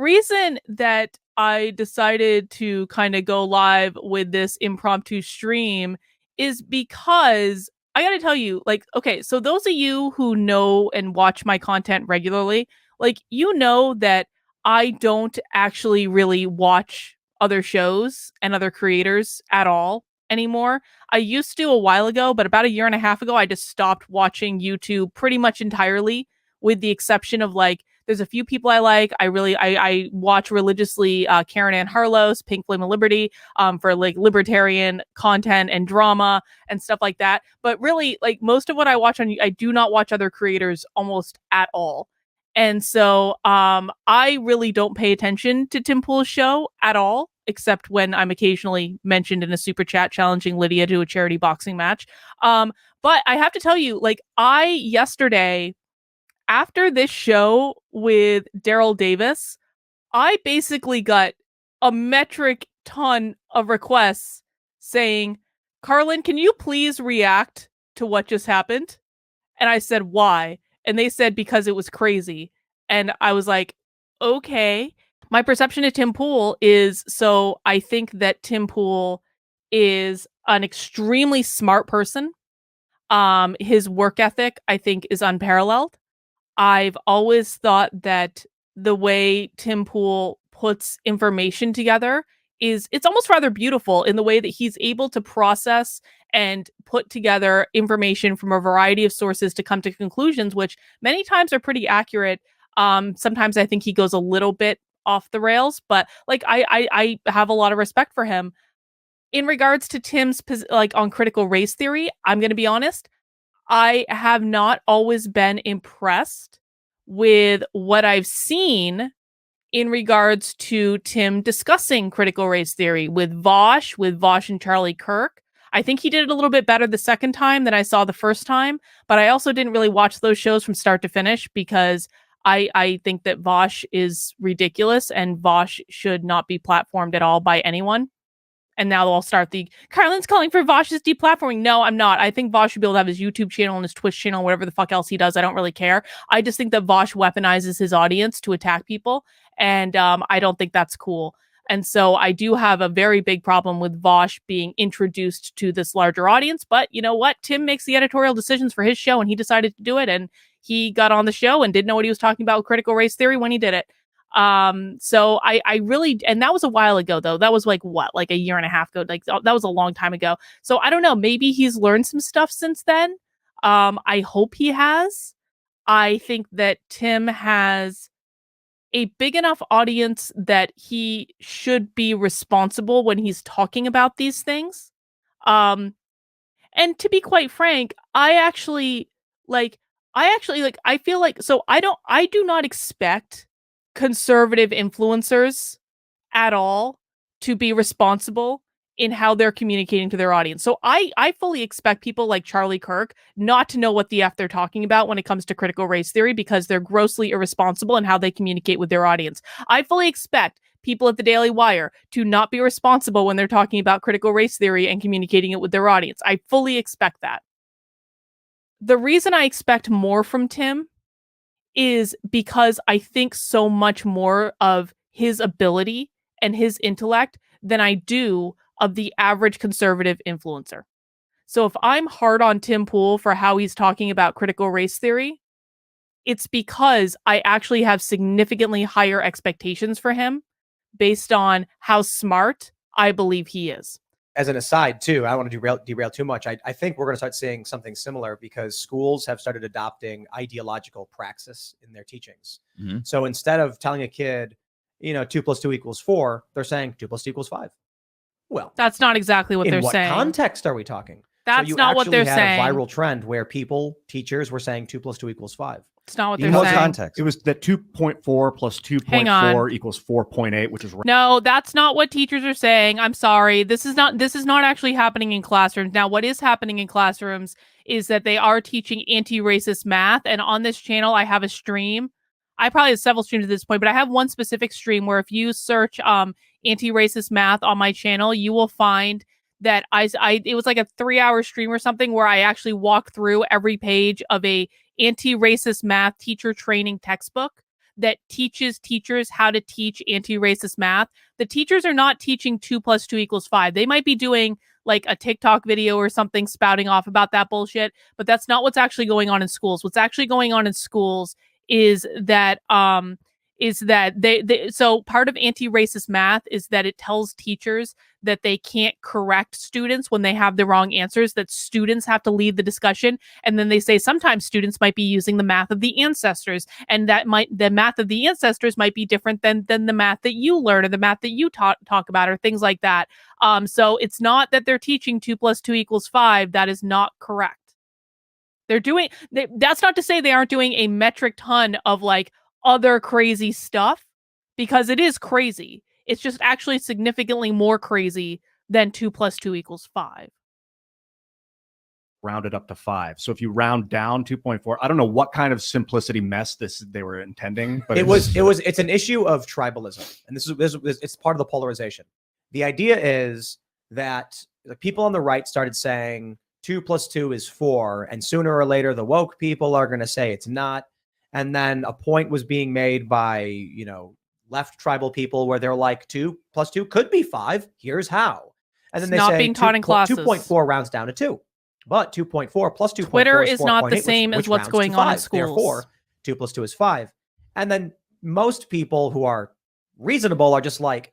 reason that I decided to kind of go live with this impromptu stream is because I gotta tell you, like, okay, so those of you who know and watch my content regularly, like, you know that I don't actually really watch other shows and other creators at all anymore. I used to a while ago, but about a year and a half ago, I just stopped watching YouTube pretty much entirely, with the exception of like, there's a few people I like. I watch religiously Karen Ann Harlow's Pink Flame of Liberty for like libertarian content and drama and stuff like that. But really, like most of what I watch I do not watch other creators almost at all. And so I really don't pay attention to Tim Pool's show at all, except when I'm occasionally mentioned in a super chat challenging Lydia to a charity boxing match. But I have to tell you, like, yesterday, after this show with Daryl Davis, I basically got a metric ton of requests saying, Karlyn, can you please react to what just happened? And I said, why? And they said, because it was crazy. And I was like, okay. My perception of Tim Pool is, so I think that Tim Pool is an extremely smart person. His work ethic, I think, is unparalleled. I've always thought that the way Tim Pool puts information together it's almost rather beautiful in the way that he's able to process and put together information from a variety of sources to come to conclusions, which many times are pretty accurate. Sometimes I think he goes a little bit off the rails, but like I have a lot of respect for him. In regards to Tim's like on critical race theory, I'm going to be honest, I have not always been impressed with what I've seen in regards to Tim discussing critical race theory with Vosh and Charlie Kirk. I think he did it a little bit better the second time than I saw the first time, but I also didn't really watch those shows from start to finish because I think that Vosh is ridiculous and Vosh should not be platformed at all by anyone. And now they'll start Karlyn's calling for Vosh's deplatforming. No, I'm not. I think Vosh should be able to have his YouTube channel and his Twitch channel, whatever the fuck else he does. I don't really care. I just think that Vosh weaponizes his audience to attack people. And I don't think that's cool. And so I do have a very big problem with Vosh being introduced to this larger audience. But you know what? Tim makes the editorial decisions for his show and he decided to do it. And he got on the show and didn't know what he was talking about with critical race theory when he did it. So I really, and that was a while ago though. That was like a year and a half ago. Like that was a long time ago. So I don't know, maybe he's learned some stuff since then. I hope he has. I think that Tim has a big enough audience that he should be responsible when he's talking about these things. And to be quite frank, I feel like, so I do not expect conservative influencers at all to be responsible in how they're communicating to their audience. So I fully expect people like Charlie Kirk not to know what the F they're talking about when it comes to critical race theory because they're grossly irresponsible in how they communicate with their audience. I fully expect people at the Daily Wire to not be responsible when they're talking about critical race theory and communicating it with their audience. I fully expect that. The reason I expect more from Tim is because I think so much more of his ability and his intellect than I do of the average conservative influencer. So if I'm hard on Tim Pool for how he's talking about critical race theory, it's because I actually have significantly higher expectations for him based on how smart I believe he is. As an aside, too, I don't want to derail too much. I think we're going to start seeing something similar because schools have started adopting ideological praxis in their teachings. Mm-hmm. So instead of telling a kid, 2 + 2 = 4, they're saying 2 + 2 = 5. Well, that's not exactly what they're saying. In what context are we talking? That's not what they're saying. You had a viral trend where teachers were saying 2 + 2 = 5. It's not what they're saying. Context. It was that 2.4 + 2.4 = 4.8, which is no, that's not what teachers are saying. I'm sorry. This is not actually happening in classrooms. Now, what is happening in classrooms is that they are teaching anti-racist math. And on this channel, I have a stream. I probably have several streams at this point, but I have one specific stream where if you search anti-racist math on my channel, you will find that it was like a 3-hour stream or something where I actually walk through every page of a anti-racist math teacher training textbook that teaches teachers how to teach anti-racist math. The teachers are not teaching 2 + 2 = 5. They might be doing like a TikTok video or something spouting off about that bullshit, but that's not what's actually going on in schools. What's actually going on in schools is that so part of anti-racist math is that it tells teachers that they can't correct students when they have the wrong answers, that students have to lead the discussion. And then they say sometimes students might be using the math of the ancestors, and the math of the ancestors might be different than the math that you learn or the math that you talk about or things like that. So it's not that they're teaching 2 + 2 = 5. That is not correct. That's not to say they aren't doing a metric ton of like other crazy stuff, because it is crazy. It's just actually significantly more crazy than 2 + 2 = 5. Rounded up to 5. So if you round down 2.4, I don't know what kind of simplicity mess they were intending, but it's an issue of tribalism, and this is it's part of the polarization. The idea is that the people on the right started saying 2 + 2 is 4, and sooner or later the woke people are going to say it's not. And then a point was being made by, left tribal people where they're like 2 + 2 could be 5. Here's how. And then they not say being taught in classes. 2.4 rounds down to 2. But 2.4 plus 2.4 Twitter is not the 4.8, same as what's going on in schools. Therefore, 2 + 2 is 5. And then most people who are reasonable are just like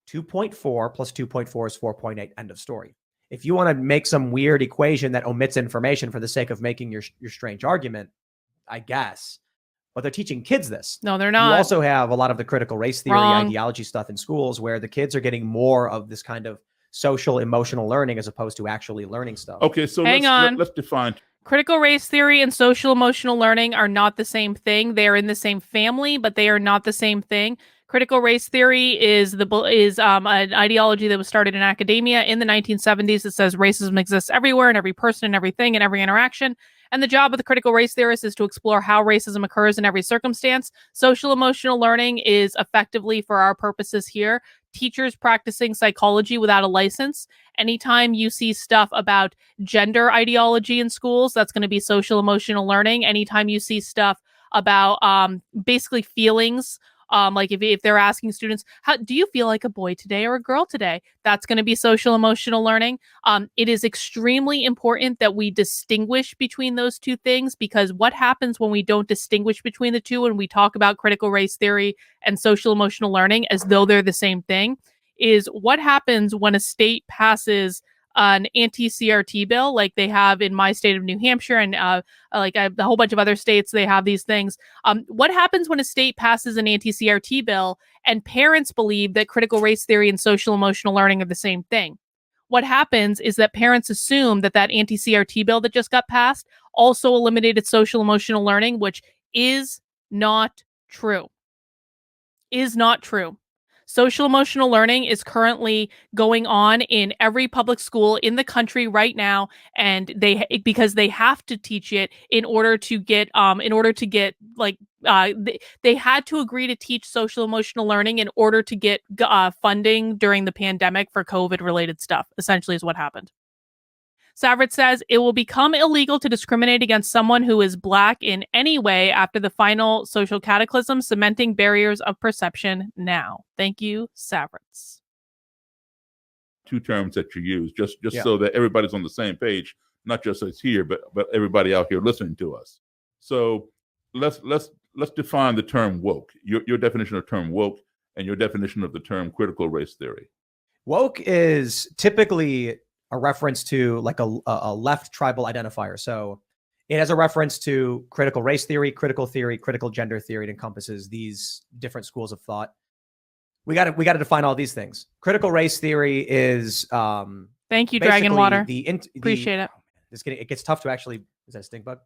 2.4 plus 2.4 is 4.8. End of story. If you want to make some weird equation that omits information for the sake of making your strange argument, I guess. But they're teaching kids this. No, they're not. You also have a lot of the critical race theory, ideology stuff in schools where the kids are getting more of this kind of social, emotional learning as opposed to actually learning stuff. Okay, so let's define. Critical race theory and social emotional learning are not the same thing. They are in the same family, but they are not the same thing. Critical race theory is an ideology that was started in academia in the 1970s. It says racism exists everywhere, in every person, in everything, in every interaction. And the job of the critical race theorist is to explore how racism occurs in every circumstance. Social emotional learning is effectively, for our purposes here, teachers practicing psychology without a license. Anytime you see stuff about gender ideology in schools, that's going to be social emotional learning. Anytime you see stuff about basically feelings, like if they're asking students, how do you feel like a boy today or a girl today? That's going to be social emotional learning. It is extremely important that we distinguish between those two things, because what happens when we don't distinguish between the two, when we talk about critical race theory and social emotional learning as though they're the same thing, is what happens when a state passes an anti-CRT bill like they have in my state of New Hampshire, and a whole bunch of other states, they have these things. What happens when a state passes an anti-CRT bill and parents believe that critical race theory and social emotional learning are the same thing? What happens is that parents assume that anti-CRT bill that just got passed also eliminated social emotional learning, which is not true. Is not true. Social emotional learning is currently going on in every public school in the country right now, and because they have to teach it in order to get they had to agree to teach social emotional learning in order to get funding during the pandemic for COVID related stuff. Essentially, is what happened. Savret says it will become illegal to discriminate against someone who is Black in any way after the final social cataclysm, cementing barriers of perception now. Thank you, Savrets. Two terms that you use, just so that everybody's on the same page, not just us here, but everybody out here listening to us. So let's define the term woke. Your definition of the term woke and your definition of the term critical race theory. Woke is typically a reference to like a left tribal identifier. So it has a reference to critical race theory, critical gender theory. It encompasses these different schools of thought. We got to define all these things. Critical race theory is thank you, Dragon Water. Appreciate it. It gets tough to actually. Is that a stink bug?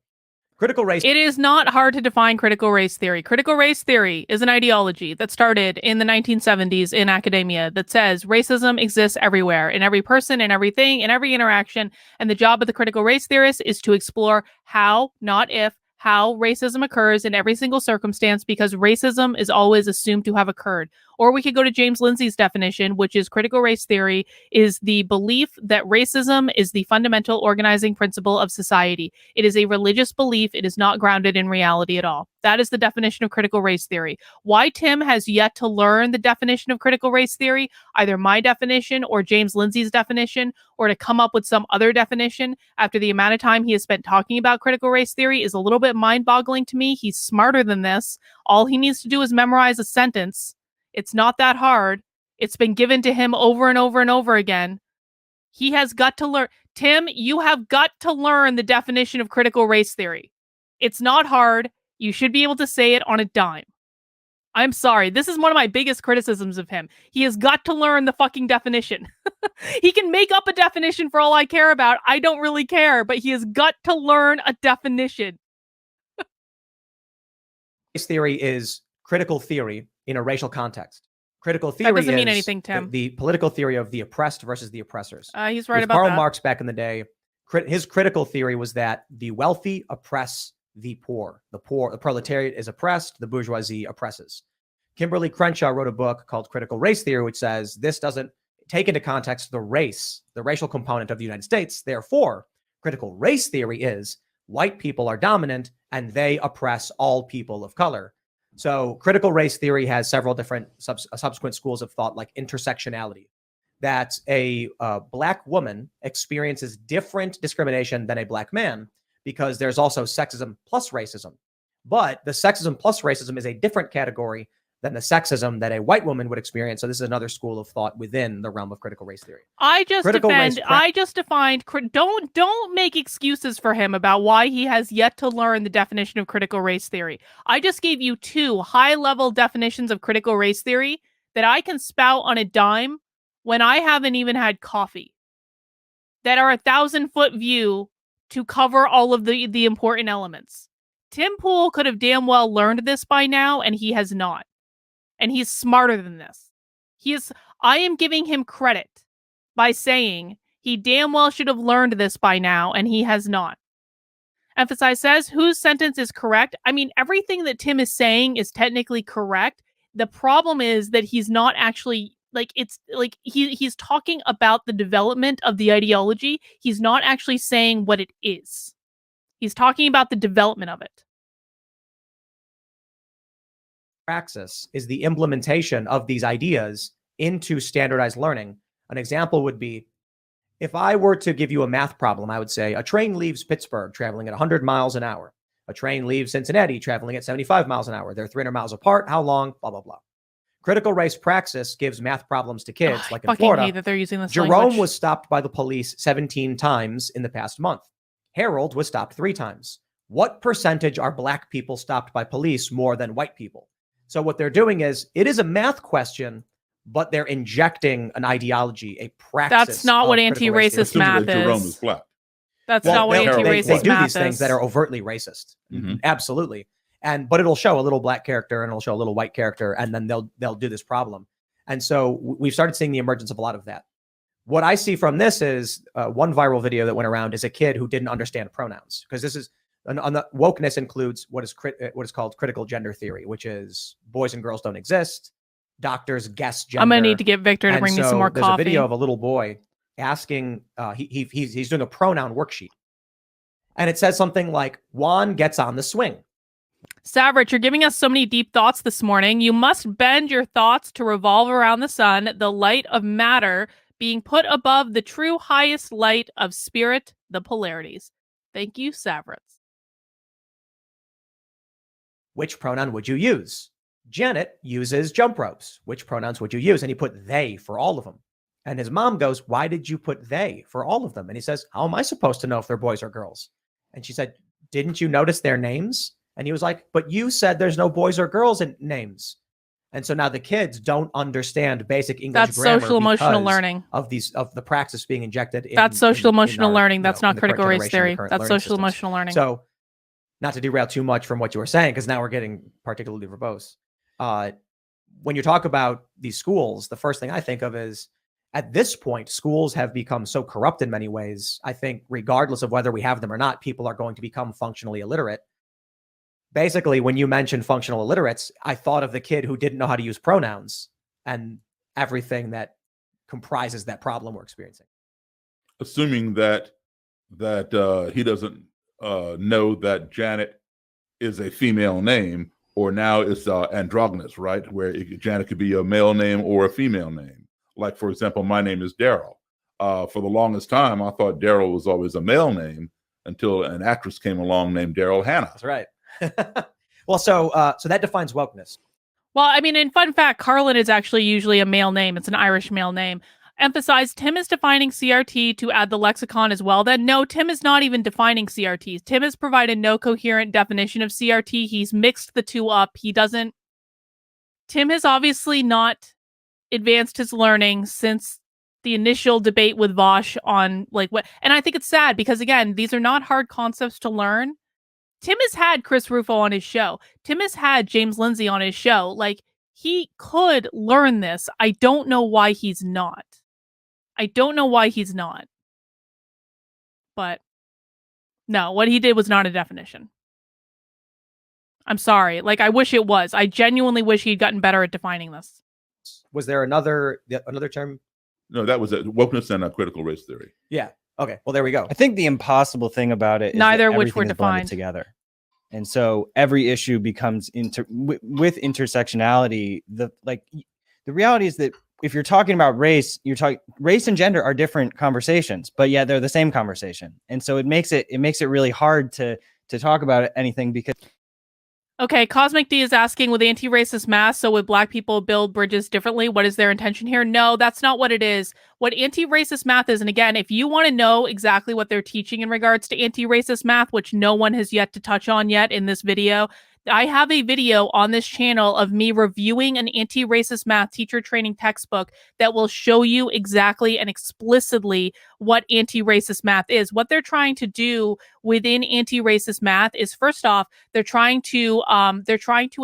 Critical race. It is not hard to define critical race theory. Critical race theory is an ideology that started in the 1970s in academia that says racism exists everywhere, in every person, in everything, in every interaction. And the job of the critical race theorist is to explore how, not if, how racism occurs in every single circumstance, because racism is always assumed to have occurred. Or we could go to James Lindsay's definition, which is critical race theory is the belief that racism is the fundamental organizing principle of society. It is a religious belief. It is not grounded in reality at all. That is the definition of critical race theory. Why Tim has yet to learn the definition of critical race theory, either my definition or James Lindsay's definition, or to come up with some other definition after the amount of time he has spent talking about critical race theory, is a little bit mind-boggling to me. He's smarter than this. All he needs to do is memorize a sentence. It's not that hard. It's been given to him over and over and over again. He has got to learn. Tim, you have got to learn the definition of critical race theory. It's not hard. You should be able to say it on a dime. I'm sorry. This is one of my biggest criticisms of him. He has got to learn the fucking definition. He can make up a definition for all I care about. I don't really care, but he has got to learn a definition. Race theory is critical theory in a racial context. Critical theory that doesn't is mean anything, Tim. The political theory of the oppressed versus the oppressors. He's right about Karl that. Marx back in the day, his critical theory was that the wealthy oppress the poor. The proletariat is oppressed, the bourgeoisie oppresses. Kimberly Crenshaw wrote a book called Critical Race Theory, which says this doesn't take into context the racial component of the United States. Therefore, critical race theory is white people are dominant and they oppress all people of color. So critical race theory has several different subsequent schools of thought, like intersectionality, that a black woman experiences different discrimination than a black man, because there's also sexism plus racism. But the sexism plus racism is a different category than the sexism that a white woman would experience. So this is another school of thought within the realm of critical race theory. Don't make excuses for him about why he has yet to learn the definition of critical race theory. I just gave you 2 high-level definitions of critical race theory that I can spout on a dime when I haven't even had coffee, that are 1,000-foot view to cover all of the important elements. Tim Pool could have damn well learned this by now, and he has not. And he's smarter than this. I am giving him credit by saying he damn well should have learned this by now, and he has not. Emphasize says, whose sentence is correct? I mean, everything that Tim is saying is technically correct. The problem is that he's not actually, he's talking about the development of the ideology. He's not actually saying what it is. He's talking about the development of it. Praxis is the implementation of these ideas into standardized learning. An example would be, if I were to give you a math problem, I would say a train leaves Pittsburgh traveling at 100 miles an hour. A train leaves Cincinnati traveling at 75 miles an hour. They're 300 miles apart. How long? Blah, blah, blah. Critical race praxis gives math problems to kids, like in Florida. I hate that they're using this Jerome language. was stopped by the police 17 times in the past month. Harold was stopped 3 times. What percentage are black people stopped by police more than white people? So what they're doing is, it is a math question, but they're injecting an ideology, a praxis. That's not what anti-racist math is. Jerome is black. That's not what anti-racist math is. They do these things that are overtly racist. Mm-hmm. Absolutely. But it'll show a little black character and it'll show a little white character, and then they'll do this problem. And so we've started seeing the emergence of a lot of that. What I see from this is one viral video that went around is a kid who didn't understand pronouns, because this is the wokeness includes what is called critical gender theory, which is boys and girls don't exist. Doctors guess gender. I'm gonna need to get Victor to bring me some more coffee. There's a video of a little boy asking. He's doing a pronoun worksheet, and it says something like, "Juan gets on the swing." Savrit, you're giving us so many deep thoughts this morning. You must bend your thoughts to revolve around the sun, the light of matter being put above the true highest light of spirit, the polarities. Thank you, Savrit. Which pronoun would you use? Janet uses jump ropes. Which pronouns would you use? And he put they for all of them. And his mom goes, why did you put they for all of them? And he says, how am I supposed to know if they're boys or girls? And she said, didn't you notice their names? And he was like, but you said there's no boys or girls in names. And so now the kids don't understand basic English That's grammar social emotional learning of the praxis being injected. That's social emotional learning. That's not critical race theory. That's social emotional learning. So not to derail too much from what you were saying, because now we're getting particularly verbose. When you talk about these schools, the first thing I think of is, at this point, schools have become so corrupt in many ways. I think regardless of whether we have them or not, people are going to become functionally illiterate. Basically, when you mentioned functional illiterates, I thought of the kid who didn't know how to use pronouns and everything that comprises that problem we're experiencing. Assuming that he doesn't know that Janet is a female name, or now it's androgynous, right? Where Janet could be a male name or a female name. Like, for example, my name is Daryl. For the longest time, I thought Daryl was always a male name until an actress came along named Daryl Hannah. That's right. Well, so that defines wokeness. Well, I mean, in fun fact, Karlyn is actually usually a male name. It's an Irish male name. Emphasize, Tim is defining CRT to add the lexicon as well. Then no, Tim is not even defining CRTs. Tim has provided no coherent definition of CRT. He's mixed the two up. Tim has obviously not advanced his learning since the initial debate with Vosh on like what, and I think it's sad because again, these are not hard concepts to learn. Tim has had Chris Rufo on his show. Tim has had James Lindsay on his show. Like, he could learn this. I don't know why he's not. But no, what he did was not a definition. I'm sorry. Like, I wish it was. I genuinely wish he'd gotten better at defining this. Was there another term? No, that was wokeness and a critical race theory. Yeah. Okay. Well, there we go. I think the impossible thing about it is neither that which were everything is blended defined together. And so every issue becomes with intersectionality. The reality is that if you're talking about race, race and gender are different conversations, but yet they're the same conversation. And so it makes it really hard to talk about anything because. Okay, Cosmic D is asking, with anti-racist math, so would black people build bridges differently? What is their intention here? No, that's not what it is. What anti-racist math is, and again, if you want to know exactly what they're teaching in regards to anti-racist math, which no one has yet to touch on yet in this video, I have a video on this channel of me reviewing an anti-racist math teacher training textbook that will show you exactly and explicitly what anti-racist math is. What they're trying to do within anti-racist math is, first off, they're trying to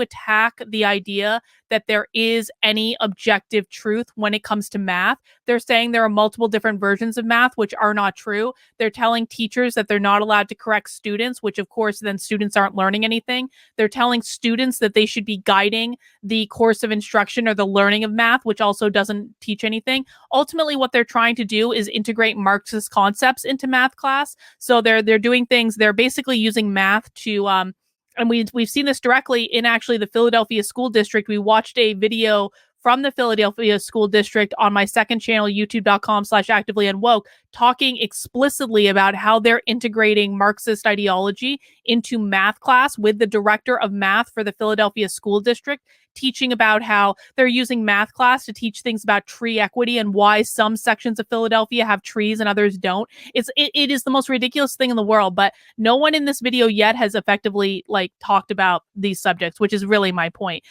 attack the idea that there is any objective truth when it comes to math. They're saying there are multiple different versions of math, which are not true. They're telling teachers that they're not allowed to correct students, which of course then students aren't learning anything. They're telling students that they should be guiding the course of instruction or the learning of math, which also doesn't teach anything. Ultimately, what they're trying to do is integrate Marxist concepts into math class. So they're doing things, they're basically using math to and we've seen this directly in actually the Philadelphia School District. We watched a video from the Philadelphia School District on my second channel, youtube.com/activelyunwoke, talking explicitly about how they're integrating Marxist ideology into math class with the director of math for the Philadelphia School District, teaching about how they're using math class to teach things about tree equity and why some sections of Philadelphia have trees and others don't. It is the most ridiculous thing in the world, but no one in this video yet has effectively talked about these subjects, which is really my point.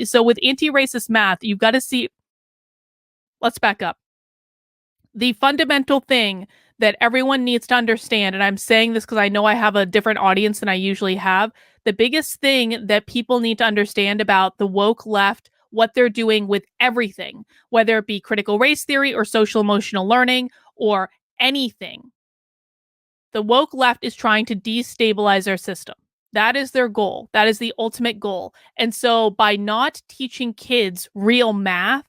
So with anti-racist math, you've got to see, let's back up. The fundamental thing that everyone needs to understand, and I'm saying this because I know I have a different audience than I usually have, the biggest thing that people need to understand about the woke left, what they're doing with everything, whether it be critical race theory or social emotional learning or anything, the woke left is trying to destabilize our system. That is their goal. That is the ultimate goal. And so by not teaching kids real math,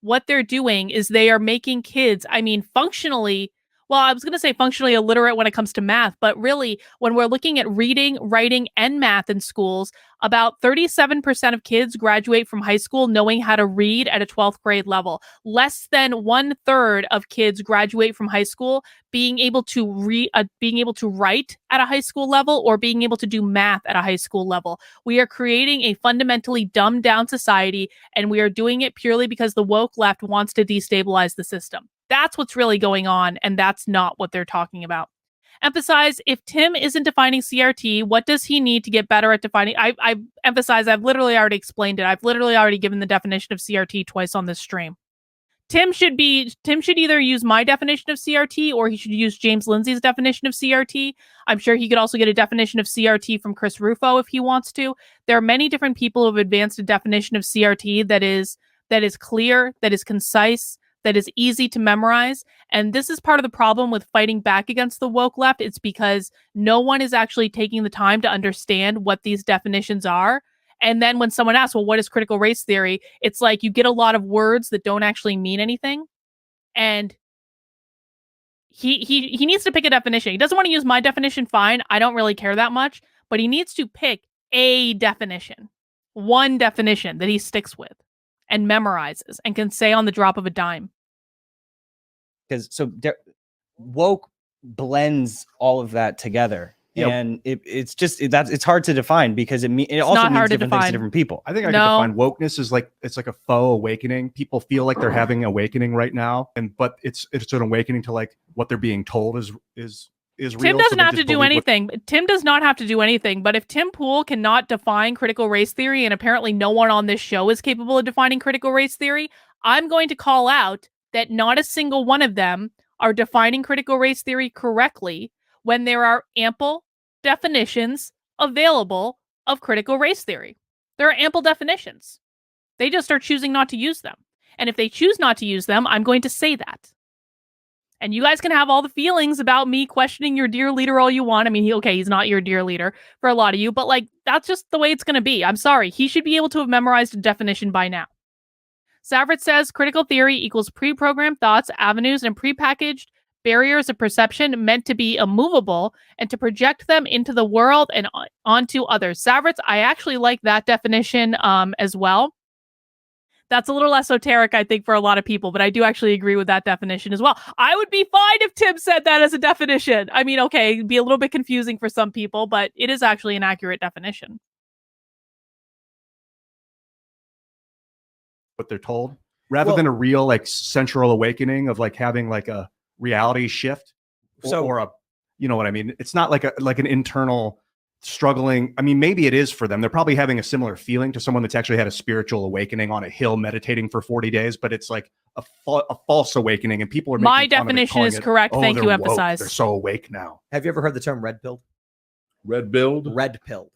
what they're doing is they are making kids, functionally, well, I was going to say functionally illiterate when it comes to math, but really, when we're looking at reading, writing, and math in schools, about 37% of kids graduate from high school knowing how to read at a 12th grade level. Less than 1/3 of kids graduate from high school being able to write at a high school level or being able to do math at a high school level. We are creating a fundamentally dumbed down society, and we are doing it purely because the woke left wants to destabilize the system. That's what's really going on, and that's not what they're talking about. Emphasize, if Tim isn't defining CRT, what does he need to get better at defining? I emphasize, I've literally already explained it. I've literally already given the definition of CRT twice on this stream. Tim should either use my definition of CRT or he should use James Lindsay's definition of CRT. I'm sure he could also get a definition of CRT from Chris Rufo if he wants to. There are many different people who have advanced a definition of CRT that is clear, that is concise, that is easy to memorize. And this is part of the problem with fighting back against the woke left. It's because no one is actually taking the time to understand what these definitions are. And then when someone asks, well, what is critical race theory? It's like you get a lot of words that don't actually mean anything. And he needs to pick a definition. He doesn't want to use my definition, fine. I don't really care that much. but he needs to pick a definition, one definition that he sticks with and memorizes and can say on the drop of a dime. Because woke blends all of that together. Yep. And it's hard to define because it also means different things to different people. I think I can define wokeness as like, it's like a faux awakening. People feel like they're having an awakening right now, but it's an awakening to like what they're being told is real. Tim doesn't have to do anything. Tim does not have to do anything. But if Tim Pool cannot define critical race theory, and apparently no one on this show is capable of defining critical race theory, I'm going to call out that not a single one of them are defining critical race theory correctly when there are ample definitions available of critical race theory. There are ample definitions. They just are choosing not to use them. And if they choose not to use them, I'm going to say that. And you guys can have all the feelings about me questioning your dear leader all you want. I mean, he's not your dear leader for a lot of you, but like, that's just the way it's going to be. I'm sorry. He should be able to have memorized a definition by now. Savret says critical theory equals pre-programmed thoughts, avenues, and prepackaged barriers of perception meant to be immovable and to project them into the world and onto others. Savret, I actually like that definition as well. That's a little esoteric, I think, for a lot of people, but I do actually agree with that definition as well. I would be fine if Tim said that as a definition. I mean, okay, it'd be a little bit confusing for some people, but it is actually an accurate definition. What they're told, rather than a real like central awakening of like having like a reality shift, or a, you know what I mean? It's not like an internal struggling. I mean, maybe it is for them. They're probably having a similar feeling to someone that's actually had a spiritual awakening on a hill meditating for 40 days, but it's like a false awakening, and people are making my definition is correct. Thank you, emphasize. They're so awake now. Have you ever heard the term red pilled? Red pilled? Red pilled.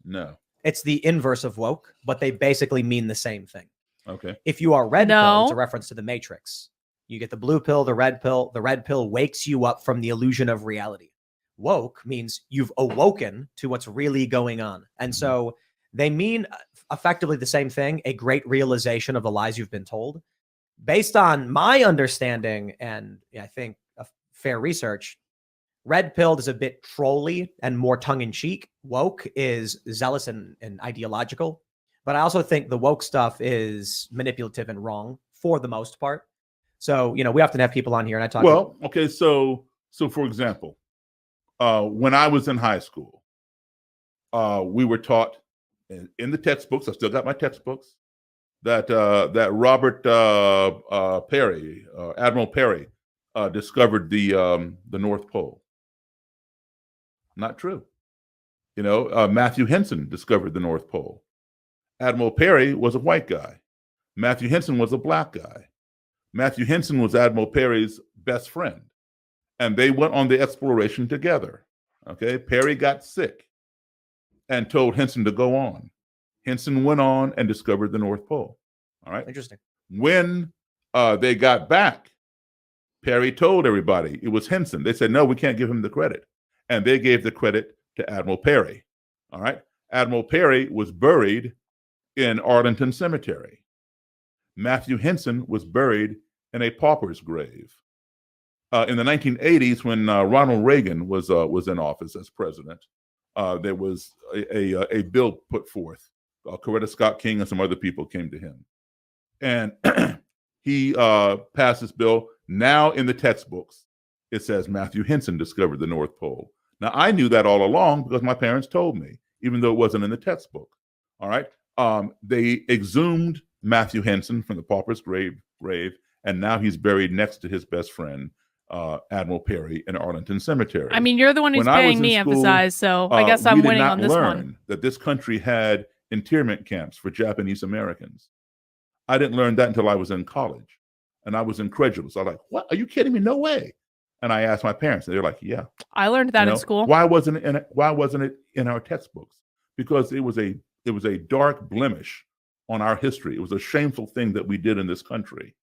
No. It's the inverse of woke, but they basically mean the same thing. Okay. If you are red pilled, it's a reference to the Matrix. You get the blue pill, the red pill. The red pill wakes you up from the illusion of reality. Woke means you've awoken to what's really going on. And so they mean effectively the same thing, a great realization of the lies you've been told. Based on my understanding and I think a fair research, red pilled is a bit trolly and more tongue-in-cheek. Woke is zealous and ideological. But I also think the woke stuff is manipulative and wrong for the most part. So, we often have people on here and I talk. Well, okay. So for example, when I was in high school, we were taught in the textbooks, I still got my textbooks, that Robert Peary, Admiral Peary, discovered the North Pole. Not true. Matthew Henson discovered the North Pole. Admiral Peary was a white guy. Matthew Henson was a black guy. Matthew Henson was Admiral Peary's best friend. And they went on the exploration together. Okay. Peary got sick and told Henson to go on. Henson went on and discovered the North Pole. All right. Interesting. When they got back, Peary told everybody it was Henson. They said, no, we can't give him the credit. And they gave the credit to Admiral Peary. All right. Admiral Peary was buried in Arlington Cemetery. Matthew Henson was buried in a pauper's grave. In the 1980s, when Ronald Reagan was in office as president, there was a bill put forth. Coretta Scott King and some other people came to him. And he passed this bill. Now in the textbooks, it says Matthew Henson discovered the North Pole. Now, I knew that all along because my parents told me, even though it wasn't in the textbook. All right. They exhumed Matthew Henson from the pauper's grave, and now he's buried next to his best friend, Admiral Peary, in Arlington Cemetery. I mean, you're the one who's paying me emphasize, so I guess I'm winning on this one. We did not learn that this country had internment camps for Japanese Americans. I didn't learn that until I was in college, and I was incredulous. I was like, "What? Are you kidding me? No way!" And I asked my parents, and they're like, "Yeah." I learned that in school. Why wasn't it in our textbooks? Because it was a dark blemish on our history. It was a shameful thing that we did in this country.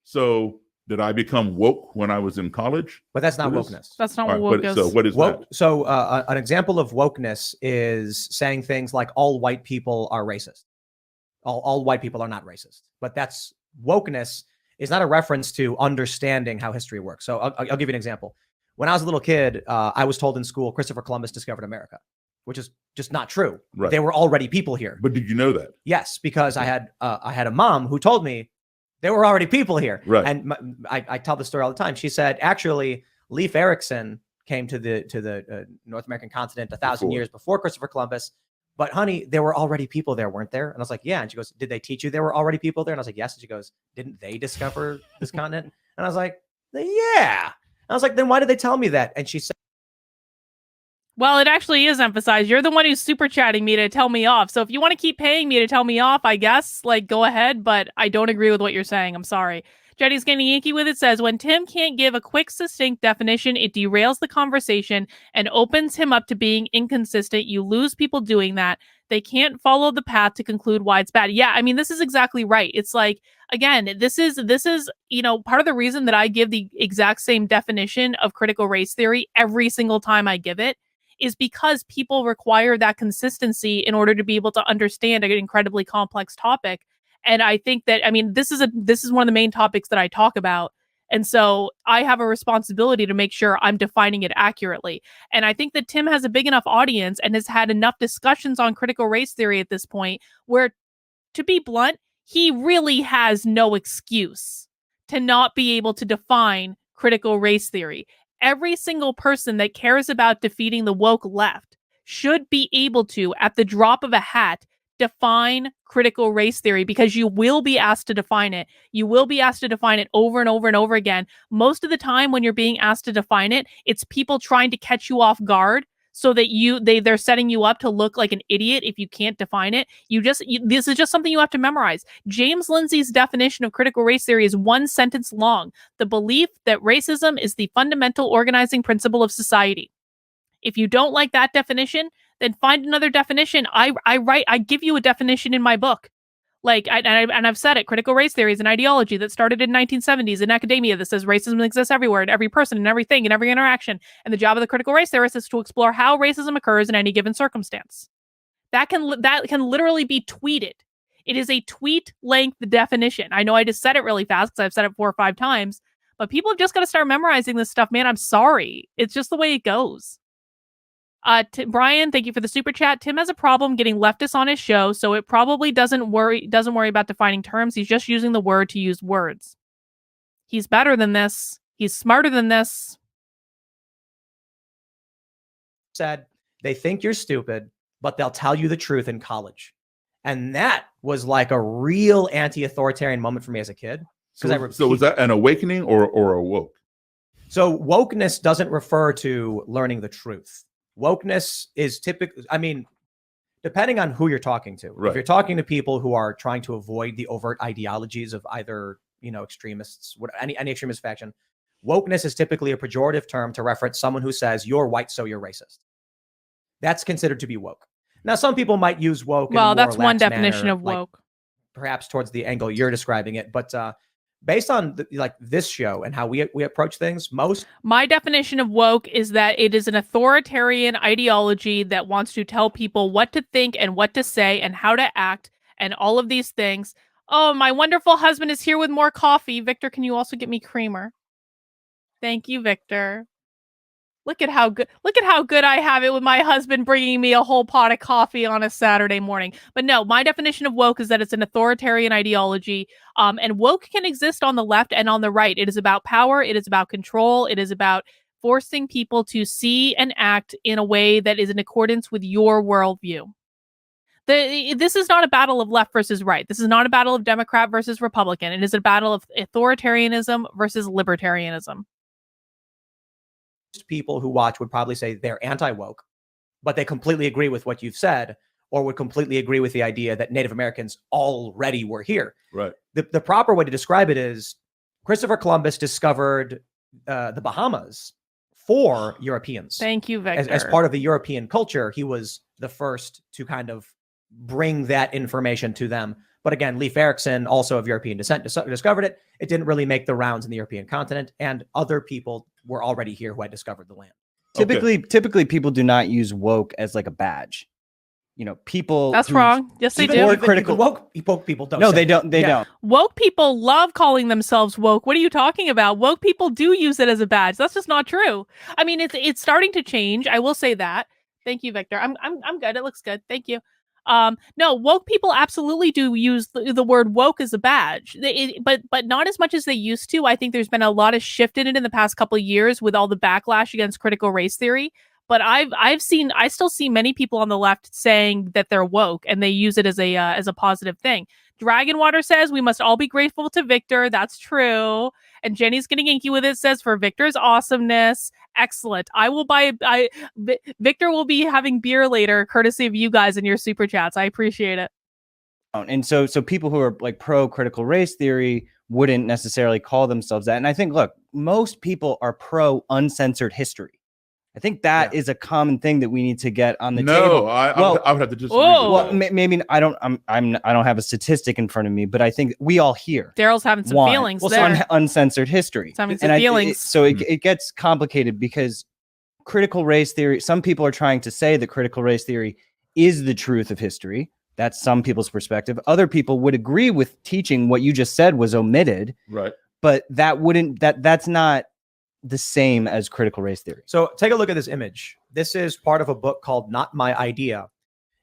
So did I become woke when I was in college? But that's not wokeness. That's not what woke is. So what is woke? That? So an example of wokeness is saying things like all white people are racist. All white people are not racist. But that's wokeness is not a reference to understanding how history works. So I'll give you an example. When I was a little kid, I was told in school Christopher Columbus discovered America, which is just not true. Right. There were already people here. But did you know that? Yes, because I had a mom who told me there were already people here. Right. And I tell the story all the time. She said, actually, Leif Erikson came to the North American continent 1,000 years before Christopher Columbus. But honey, there were already people there, weren't there? And I was like, yeah. And she goes, did they teach you there were already people there? And I was like, yes. And she goes, didn't they discover this continent? And I was like, yeah. And I was like, then why did they tell me that? And she said, well, it actually is emphasized. You're the one who's super chatting me to tell me off. So if you want to keep paying me to tell me off, I guess, like, go ahead. But I don't agree with what you're saying. I'm sorry. Jetty's getting Yankee with it says, when Tim can't give a quick, succinct definition, it derails the conversation and opens him up to being inconsistent. You lose people doing that. They can't follow the path to conclude why it's bad. Yeah, I mean, this is exactly right. It's like, again, this is, you know, part of the reason that I give the exact same definition of critical race theory every single time I give it is because people require that consistency in order to be able to understand an incredibly complex topic. And I think that, I mean, this is one of the main topics that I talk about. And so I have a responsibility to make sure I'm defining it accurately. And I think that Tim has a big enough audience and has had enough discussions on critical race theory at this point where, to be blunt, he really has no excuse to not be able to define critical race theory. Every single person that cares about defeating the woke left should be able to, at the drop of a hat, define critical race theory, because you will be asked to define it. You will be asked to define it over and over and over again. Most of the time when you're being asked to define it, it's people trying to catch you off guard so that they're setting you up to look like an idiot if you can't define it. This is just something you have to memorize. James Lindsay's definition of critical race theory is one sentence long: the belief that racism is the fundamental organizing principle of society. If you don't like that definition, then find another definition. I give you a definition in my book. Like, I've said it, critical race theory is an ideology that started in 1970s in academia that says racism exists everywhere, in every person, in everything, in every interaction. And the job of the critical race theorist is to explore how racism occurs in any given circumstance. That can literally be tweeted. It is a tweet-length definition. I know I just said it really fast because I've said it 4 or 5 times, but people have just got to start memorizing this stuff, man. I'm sorry. It's just the way it goes. Brian, thank you for the super chat. Tim has a problem getting leftists on his show, so it probably doesn't worry about defining terms. He's just using the word to use words. He's better than this. He's smarter than this. Said they think you're stupid, but they'll tell you the truth in college. And that was like a real anti-authoritarian moment for me as a kid. So was that an awakening or a woke? So wokeness doesn't refer to learning the truth. Wokeness is typically, I mean, depending on who you're talking to. Right. If you're talking to people who are trying to avoid the overt ideologies of either, you know, extremists, any extremist faction, wokeness is typically a pejorative term to reference someone who says you're white, so you're racist. That's considered to be woke. Now, some people might use woke. Well, that's one definition of woke. Like, perhaps towards the angle you're describing it, but based on this show and how we approach things, my definition of woke is that it is an authoritarian ideology that wants to tell people what to think and what to say and how to act and all of these things. Oh, my wonderful husband is here with more coffee. Victor, can you also get me creamer? Thank you, Victor. Look at how good I have it with my husband bringing me a whole pot of coffee on a Saturday morning. But no, my definition of woke is that it's an authoritarian ideology. And woke can exist on the left and on the right. It is about power. It is about control. It is about forcing people to see and act in a way that is in accordance with your worldview. This is not a battle of left versus right. This is not a battle of Democrat versus Republican. It is a battle of authoritarianism versus libertarianism. People who watch would probably say they're anti-woke, but they completely agree with what you've said, or would completely agree with the idea that Native Americans already were here. Right. The proper way to describe it is Christopher Columbus discovered the Bahamas for Europeans. Thank you, Victor. As part of the European culture, he was the first to kind of bring that information to them. But again, Leif Erikson, also of European descent, discovered it. It didn't really make the rounds in the European continent, and other people were already here who had discovered the land. Typically, people do not use woke as like a badge. You know, people. That's wrong. Yes, they do. Critical woke people don't. No, they don't. They don't. Woke people love calling themselves woke. What are you talking about? Woke people do use it as a badge. That's just not true. I mean, it's starting to change. I will say that. Thank you, Victor. I'm good. It looks good. Thank you. No, woke people absolutely do use the word woke as a badge, but not as much as they used to. I think there's been a lot of shift in it in the past couple of years with all the backlash against critical race theory. But I still see many people on the left saying that they're woke and they use it as a positive thing. Dragonwater says we must all be grateful to Victor. That's true. And Jenny's getting inky with it. Says for Victor's awesomeness. Excellent. Victor will be having beer later, courtesy of you guys in your super chats. I appreciate it. And so people who are like pro critical race theory wouldn't necessarily call themselves that. And I think, look, most people are pro uncensored history. I think that is a common thing that we need to get on the table. No, I would have to disagree. Well, maybe I don't have a statistic in front of me, but I think we all hear Daryl's having some feelings there. So uncensored history. Having some feelings. It gets complicated because critical race theory. Some people are trying to say that critical race theory is the truth of history. That's some people's perspective. Other people would agree with teaching what you just said was omitted. Right. But that's not the same as critical race theory. So take a look at this image. This is part of a book called Not My Idea,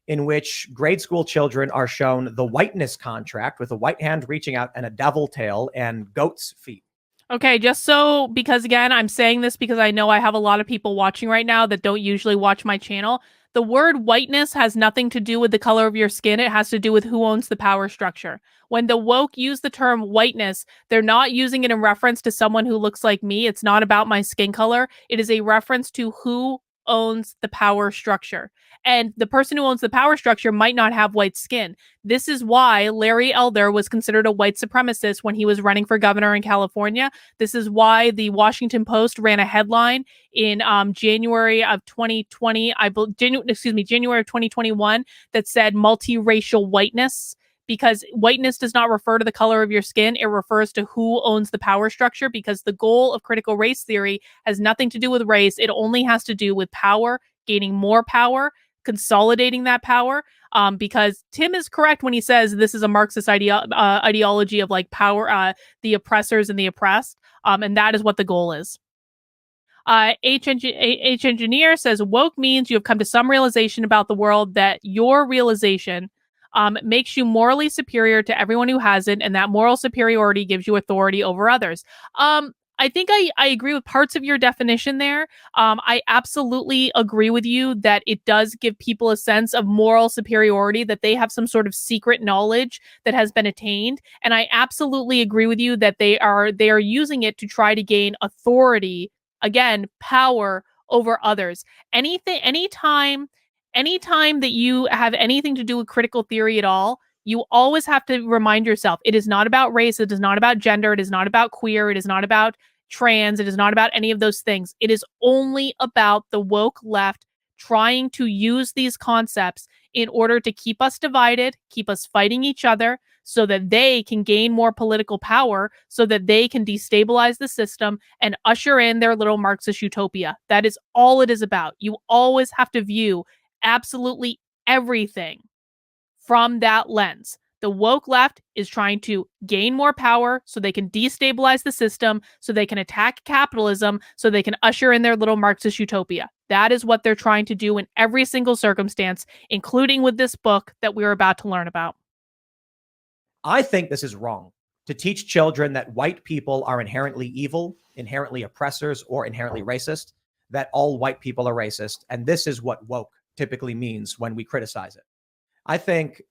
in which grade school children are shown the whiteness contract with a white hand reaching out and a devil tail and goat's feet. Okay, because again, I'm saying this because I know I have a lot of people watching right now that don't usually watch my channel. The word whiteness has nothing to do with the color of your skin. It has to do with who owns the power structure. When the woke use the term whiteness, they're not using it in reference to someone who looks like me. It's not about my skin color. It is a reference to who owns the power structure. And the person who owns the power structure might not have white skin. This is why Larry Elder was considered a white supremacist when he was running for governor in California. This is why the Washington Post ran a headline in January of 2020, January of 2021 that said multiracial whiteness. Because whiteness does not refer to the color of your skin. It refers to who owns the power structure, because the goal of critical race theory has nothing to do with race. It only has to do with power, gaining more power, consolidating that power. Because Tim is correct when he says this is a Marxist ideology of like power, the oppressors and the oppressed. And that is what the goal is. H Engineer says woke means you have come to some realization about the world that your realization makes you morally superior to everyone who hasn't, and that moral superiority gives you authority over others. I think I agree with parts of your definition there. I absolutely agree with you that it does give people a sense of moral superiority, that they have some sort of secret knowledge that has been attained. And I absolutely agree with you that they are using it to try to gain authority, again, power over others. Anytime that you have anything to do with critical theory at all, you always have to remind yourself, it is not about race, it is not about gender, it is not about queer, it is not about trans, it is not about any of those things. It is only about the woke left trying to use these concepts in order to keep us divided, keep us fighting each other, so that they can gain more political power, so that they can destabilize the system and usher in their little Marxist utopia. That is all it is about. You always have to view absolutely everything from that lens. The woke left is trying to gain more power so they can destabilize the system, so they can attack capitalism, so they can usher in their little Marxist utopia. That is what they're trying to do in every single circumstance, including with this book that we're about to learn about. I think this is wrong, to teach children that white people are inherently evil, inherently oppressors, or inherently racist, that all white people are racist. And this is what woke typically means when we criticize it. I think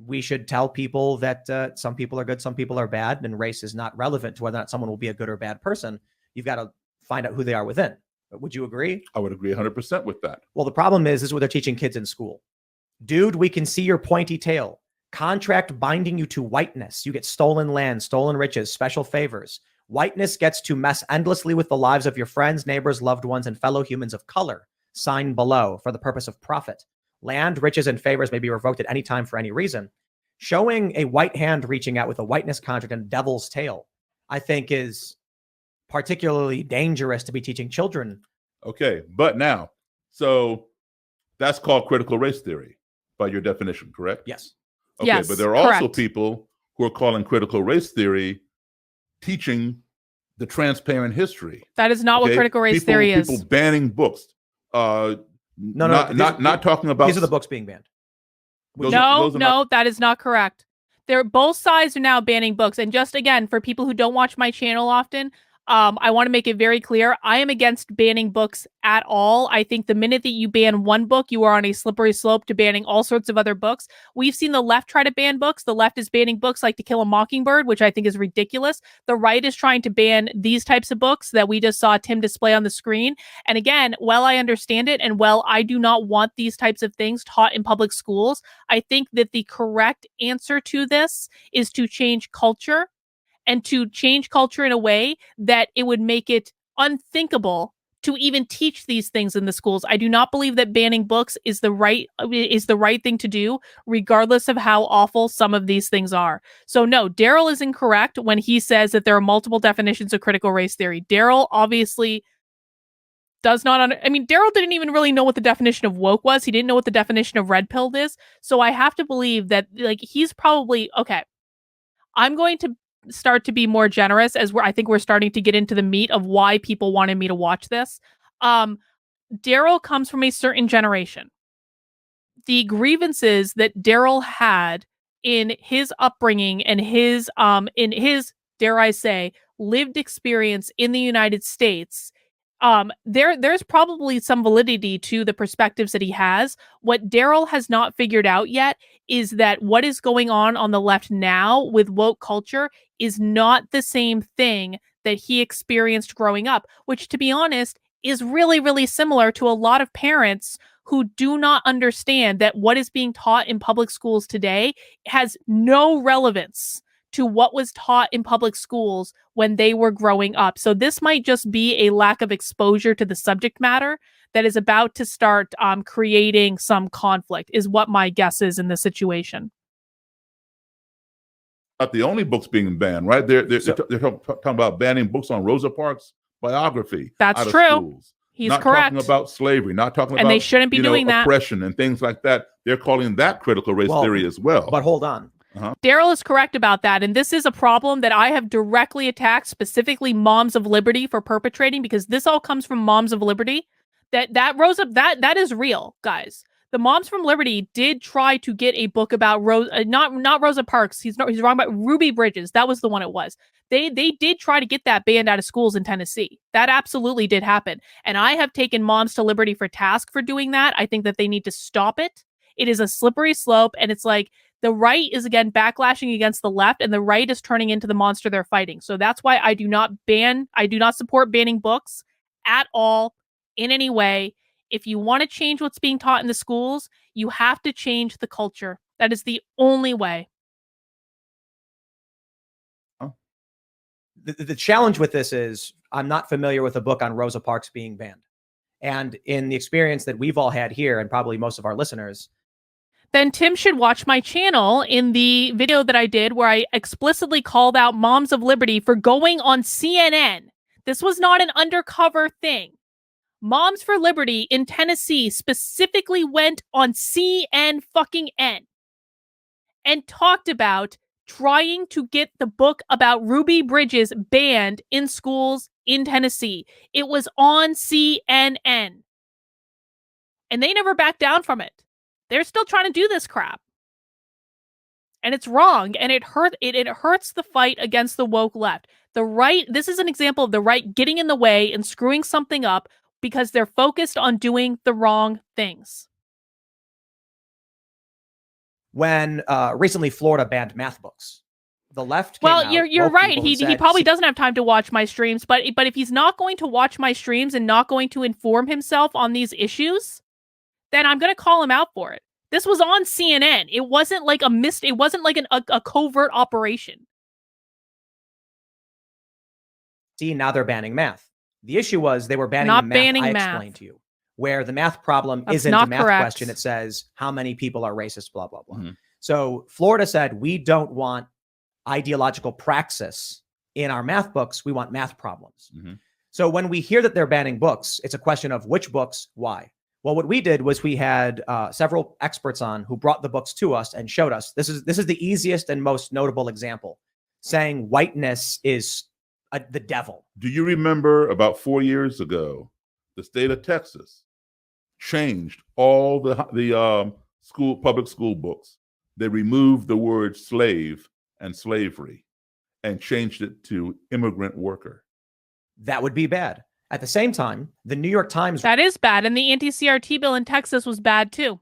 we should tell people that some people are good, some people are bad, and race is not relevant to whether or not someone will be a good or bad person. You've got to find out who they are within. Would you agree? I would agree 100% with that. Well, the problem is, this is what they're teaching kids in school. Dude, we can see your pointy tail. Contract binding you to whiteness. You get stolen land, stolen riches, special favors. Whiteness gets to mess endlessly with the lives of your friends, neighbors, loved ones, and fellow humans of color. Sign below for the purpose of profit. Land, riches, and favors may be revoked at any time for any reason. Showing a white hand reaching out with a whiteness contract and devil's tail, I think, is particularly dangerous to be teaching children. Okay, but now, so that's called critical race theory by your definition, correct? Yes. Okay, yes, but there are correct. also people who are calling critical race theory teaching the transparent history. That is not what critical race theory is. People banning books, Not talking about. These are the books being banned. No, that is not correct. Both sides are now banning books. And just again, for people who don't watch my channel often, I want to make it very clear. I am against banning books at all. I think the minute that you ban one book, you are on a slippery slope to banning all sorts of other books. We've seen the left try to ban books. The left is banning books like To Kill a Mockingbird, which I think is ridiculous. The right is trying to ban these types of books that we just saw Tim display on the screen. And again, while I understand it, and while I do not want these types of things taught in public schools, I think that the correct answer to this is to change culture, and to change culture in a way that it would make it unthinkable to even teach these things in the schools. I do not believe that banning books is the right thing to do, regardless of how awful some of these things are. So no, Daryl is incorrect when he says that there are multiple definitions of critical race theory. Daryl obviously does not Daryl didn't even really know what the definition of woke was. He didn't know what the definition of red pilled is. So I have to believe that he's probably okay. I'm going to start to be more generous as I think we're starting to get into the meat of why people wanted me to watch this. Daryl comes from a certain generation. The grievances that Daryl had in his upbringing and his dare I say, lived experience in the United States, there's probably some validity to the perspectives that he has. What Daryl has not figured out yet is that what is going on the left now with woke culture is not the same thing that he experienced growing up, which, to be honest, is really, really similar to a lot of parents who do not understand that what is being taught in public schools today has no relevance to what was taught in public schools when they were growing up. So this might just be a lack of exposure to the subject matter that is about to start creating some conflict, is what my guess is in this situation. Not the only books being banned, right? They're talking about banning books on Rosa Parks' biography. That's true. Schools. He's not correct. Talking about slavery, not talking about, and they shouldn't be doing oppression and things like that. They're calling that critical race theory as well. But hold on. Daryl is correct about that. And this is a problem that I have directly attacked, specifically Moms of Liberty, for perpetrating, because this all comes from Moms of Liberty. That is real, guys. The Moms from Liberty did try to get a book about not Rosa Parks. He's wrong about Ruby Bridges. That was the one it was. They did try to get that banned out of schools in Tennessee. That absolutely did happen. And I have taken Moms to Liberty for task for doing that. I think that they need to stop it. It is a slippery slope, and it's like the right is again backlashing against the left, and the right is turning into the monster they're fighting. So that's why I do not support banning books at all in any way. If you want to change what's being taught in the schools, you have to change the culture. That is the only way. The challenge with this is I'm not familiar with a book on Rosa Parks being banned. And in the experience that we've all had here, and probably most of our listeners, then Tim should watch my channel in the video that I did where I explicitly called out Moms of Liberty for going on CNN. This was not an undercover thing. Moms for Liberty in Tennessee specifically went on CNN and talked about trying to get the book about Ruby Bridges banned in schools in Tennessee. It was on CNN. And they never backed down from it. They're still trying to do this crap. And it's wrong. And it hurts the fight against the woke left. The right, this is an example of the right getting in the way and screwing something up because they're focused on doing the wrong things. When recently Florida banned math books, the left. You're right. He probably doesn't have time to watch my streams, but if he's not going to watch my streams and not going to inform himself on these issues, then I'm going to call him out for it. This was on CNN. It wasn't like it wasn't like a covert operation. See, now they're banning math. The issue was they were banning not the math banning I math. explained to you, where the math problem That's isn't not a math correct. question. It says how many people are racist, blah, blah, blah. Mm-hmm. So Florida said, we don't want ideological praxis in our math books. We want math problems. Mm-hmm. So when we hear that they're banning books, it's a question of which books, why? Well, what we did was we had several experts on who brought the books to us and showed us this is the easiest and most notable example, saying whiteness is the devil. Do you remember about 4 years ago, the state of Texas changed all the public school books. They removed the word slave and slavery and changed it to immigrant worker. That would be bad. At the same time, the New York Times... That is bad, and the anti-CRT bill in Texas was bad too.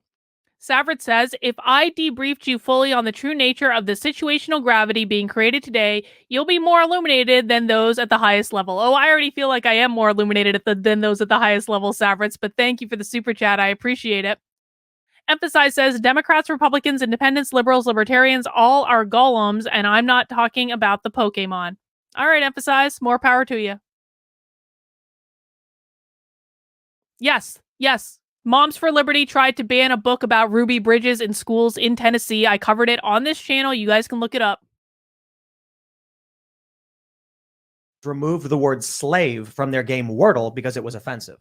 Savret says, if I debriefed you fully on the true nature of the situational gravity being created today, you'll be more illuminated than those at the highest level. Oh, I already feel like I am more illuminated than those at the highest level, Savrets, but thank you for the super chat. I appreciate it. Emphasize says, Democrats, Republicans, Independents, Liberals, Libertarians, all are golems, and I'm not talking about the Pokemon. All right, Emphasize, more power to you. Yes, yes. Moms for Liberty tried to ban a book about Ruby Bridges in schools in Tennessee. I covered it on this channel. You guys can look it up. Remove the word slave from their game Wordle because it was offensive.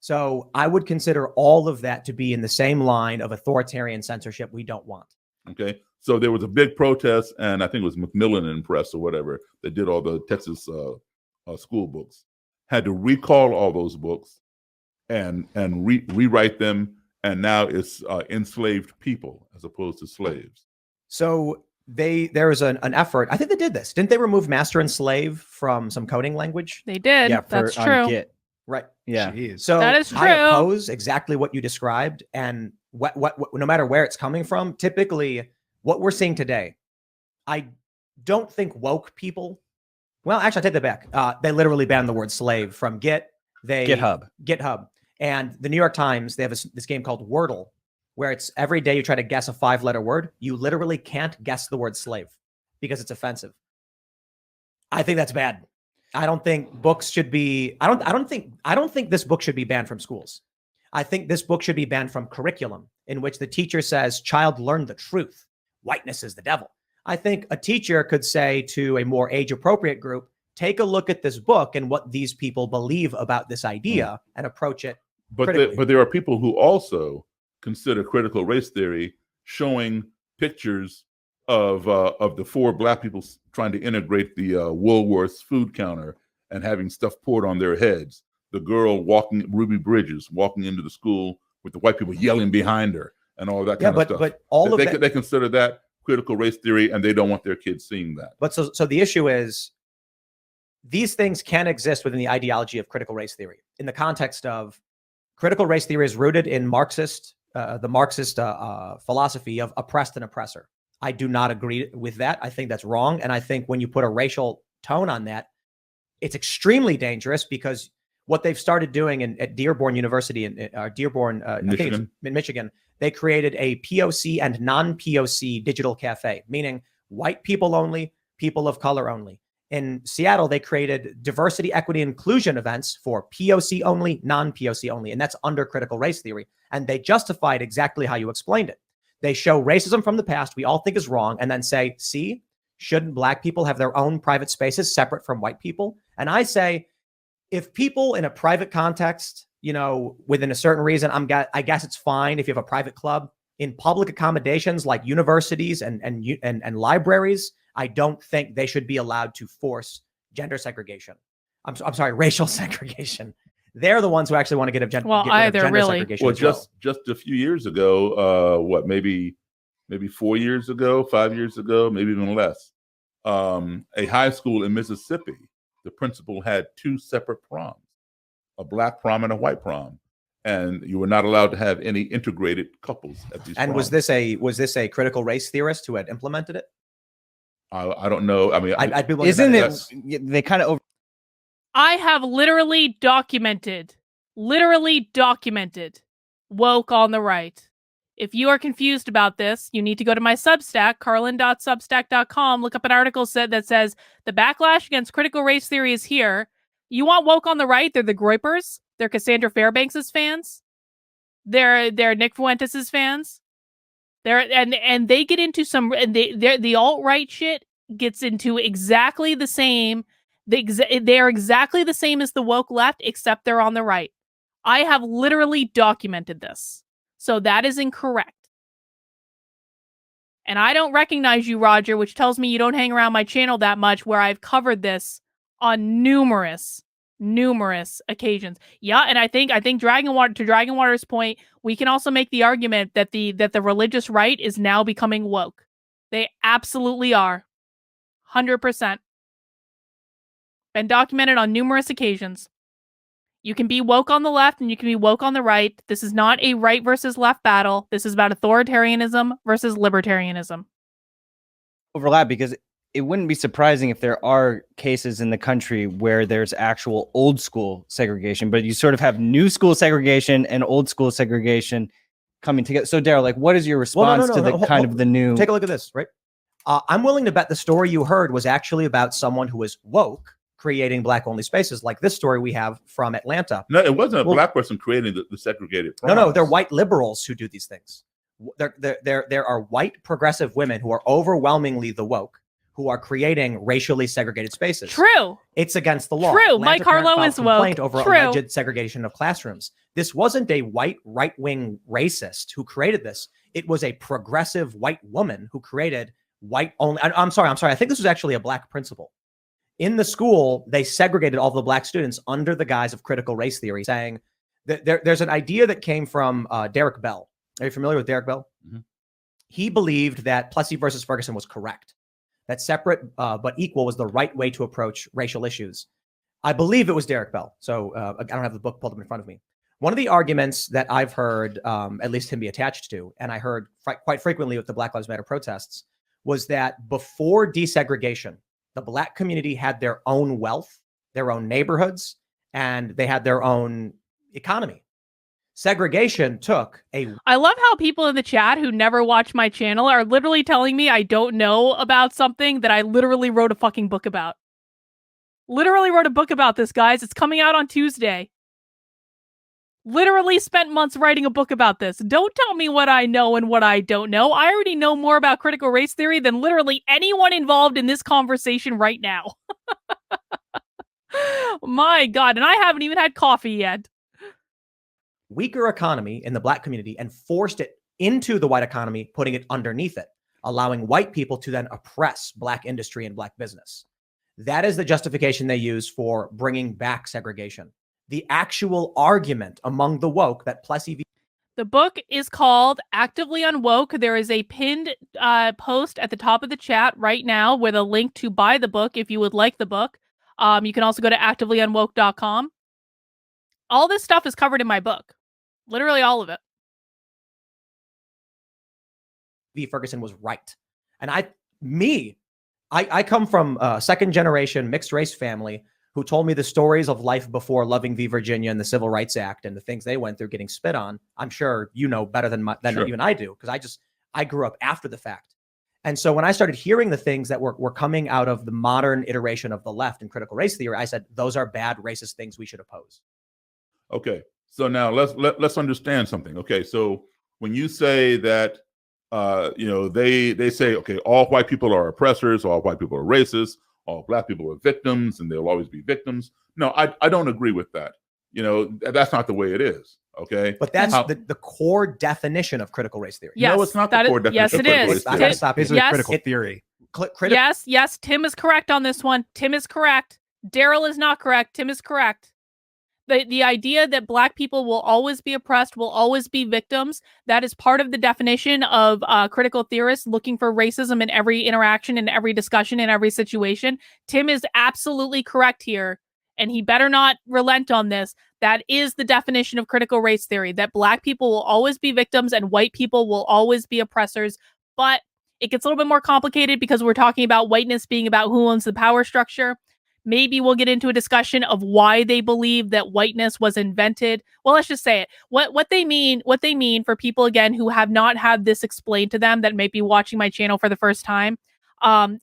So I would consider all of that to be in the same line of authoritarian censorship we don't want. Okay. So there was a big protest, and I think it was Macmillan and Press or whatever that did all the Texas school books, had to recall all those books and rewrite them, and now it's enslaved people as opposed to slaves. So there was an effort. I think they did this. Didn't they remove master and slave from some coding language? They did. Yeah, that's true. Git. Right. Yeah. Jeez. So that is true. I oppose exactly what you described, and what no matter where it's coming from, typically what we're seeing today, I don't think woke people. Well, actually, I take that back. They literally banned the word slave from GitHub. And the New York Times, they have this game called Wordle, where it's every day you try to guess a 5-letter word. You literally can't guess the word slave because it's offensive. I think that's bad. I don't think books should be, I don't think this book should be banned from schools. I think this book should be banned from curriculum, in which the teacher says, child, learn the truth. Whiteness is the devil. I think a teacher could say to a more age-appropriate group, take a look at this book and what these people believe about this idea and approach it. But there are people who also consider critical race theory showing pictures of the 4 black people trying to integrate the Woolworths food counter and having stuff poured on their heads. The girl Ruby Bridges, walking into the school with the white people yelling behind her and all that kind of stuff. But all of that, they consider that critical race theory, and they don't want their kids seeing that. But so the issue is, these things can exist within the ideology of critical race theory in the context of critical race theory is rooted in the Marxist philosophy of oppressed and oppressor. I do not agree with that. I think that's wrong. And I think when you put a racial tone on that, it's extremely dangerous, because what they've started doing at Dearborn University in Dearborn, I think it's in Michigan, they created a POC and non-POC digital cafe, meaning white people only, people of color only. In Seattle, they created diversity, equity, inclusion events for POC only, non-POC only, and that's under critical race theory. And they justified exactly how you explained it. They show racism from the past we all think is wrong, and then say, see, shouldn't black people have their own private spaces separate from white people? And I say, if people in a private context, within a certain reason, I guess it's fine if you have a private club. In public accommodations like universities and libraries, I don't think they should be allowed to force gender segregation. I'm sorry, racial segregation. They're the ones who actually want to get rid of gender segregation. Well, just a few years ago, maybe 4 years ago, 5 years ago, maybe even less, a high school in Mississippi, the principal had 2 separate proms, a black prom and a white prom, and you were not allowed to have any integrated couples at these. And proms. was this a critical race theorist who had implemented it? I don't know. I mean, I'd be isn't it? They kind of. I have literally documented woke on the right. If you are confused about this, you need to go to my Substack, karlyn.substack.com, look up an article that says the backlash against critical race theory is here. You want woke on the right? They're the Groypers. They're Cassandra Fairbanks' fans. They're Nick Fuentes' fans. And they get into the alt-right shit gets into exactly the same. They are exactly the same as the woke left, except they're on the right. I have literally documented this. So that is incorrect. And I don't recognize you, Roger, which tells me you don't hang around my channel that much, where I've covered this on numerous Numerous occasions. Yeah, and I think Dragonwater's point, we can also make the argument that the religious right is now becoming woke. They absolutely are. 100%. Been documented on numerous occasions. You can be woke on the left and you can be woke on the right. This is not a right versus left battle. This is about authoritarianism versus libertarianism. Overlap, because it wouldn't be surprising if there are cases in the country where there's actual old school segregation, but you sort of have new school segregation and old school segregation coming together. So Daryl, like, what is your response to the kind of the new? Take a look at this, right? I'm willing to bet the story you heard was actually about someone who was woke creating black only spaces, like this story we have from Atlanta. No, it wasn't a black person creating the segregated proms. No, they're white liberals who do these things. There are white progressive women who are overwhelmingly the woke, who are creating racially segregated spaces. True. It's against the law. True. Mike Harlow is woke. Over True. alleged segregation of classrooms. This wasn't a white right-wing racist who created this. It was a progressive white woman who created white only. I'm sorry. I think this was actually a black principal. In the school, they segregated all the black students under the guise of critical race theory, saying that there's an idea that came from Derek Bell. Are you familiar with Derek Bell? Mm-hmm. He believed that Plessy versus Ferguson was correct, that separate but equal was the right way to approach racial issues. I believe it was Derek Bell. So I don't have the book pulled up in front of me. One of the arguments that I've heard, at least him be attached to, and I heard quite frequently with the Black Lives Matter protests, was that before desegregation, the black community had their own wealth, their own neighborhoods, and they had their own economy. Segregation took a... I love how people in the chat who never watch my channel are literally telling me I don't know about something that I literally wrote a fucking book about. Literally wrote a book about this, guys. It's coming out on Tuesday. Literally spent months writing a book about this. Don't tell me what I know and what I don't know. I already know more about critical race theory than literally anyone involved in this conversation right now. My God, and I haven't even had coffee yet. Weaker economy in the black community and forced it into the white economy, putting it underneath it, allowing white people to then oppress black industry and black business. That is the justification they use for bringing back segregation. The actual argument among the woke that Plessy... The book is called Actively Unwoke. There is a pinned post at the top of the chat right now with a link to buy the book if you would like the book. You can also go to activelyunwoke.com. All this stuff is covered in my book. Literally all of it. V. Ferguson was right. And I come from a second generation mixed race family who told me the stories of life before Loving v. Virginia and the Civil Rights Act and the things they went through getting spit on. I'm sure you know better than sure. Even I do, because I grew up after the fact. And so when I started hearing the things that were coming out of the modern iteration of the left and critical race theory, I said, those are bad racist things we should oppose. Okay, so now let's understand something. Okay, so when you say that, they say, okay, all white people are oppressors, all white people are racist, all black people are victims, and they'll always be victims. No, I don't agree with that. That's not the way it is. Okay, but that's the core definition of critical race theory. Yes, no, it's not the core definition. Yes, it is. I gotta stop. Basically, critical theory. Yes, Tim is correct on this one. Tim is correct. Daryl is not correct. Tim is correct. The idea that black people will always be oppressed, will always be victims, that is part of the definition of critical theorists looking for racism in every interaction, in every discussion, in every situation. Tim is absolutely correct here, and he better not relent on this. That is the definition of critical race theory, that black people will always be victims and white people will always be oppressors. But it gets a little bit more complicated because we're talking about whiteness being about who owns the power structure. Maybe we'll get into a discussion of why they believe that whiteness was invented. Well, let's just say it. What they mean for people, again, who have not had this explained to them, that may be watching my channel for the first time,